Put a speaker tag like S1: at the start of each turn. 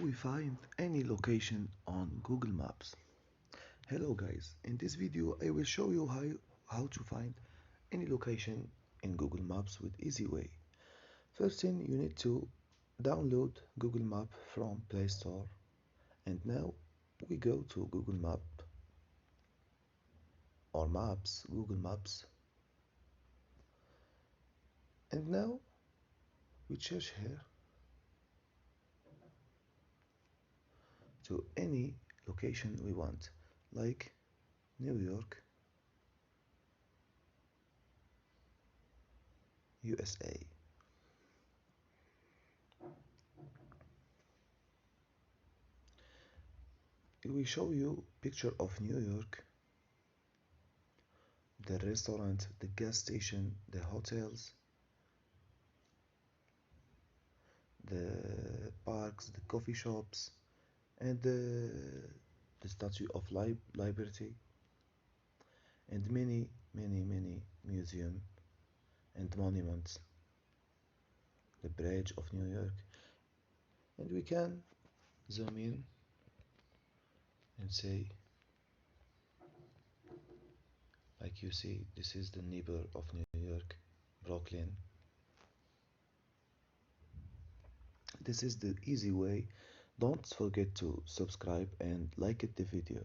S1: we find any location on Google Maps? Hello guys, in this video I will show you how to find any location in Google Maps with easy way. First thing, you need to download Google Map from Play Store, and now we go to Google Map or Maps, Google Maps, and now we search here to any location we want, like New York, USA. It will show you picture of New York, the restaurant, the gas station, the hotels, the parks, the coffee shops, and the Statue of Liberty, and many museum and monuments, the Bridge of New York. And we can zoom in and say, like you see, this is the neighbor of New York, Brooklyn. This is the easy way. Don't forget to subscribe and like the video.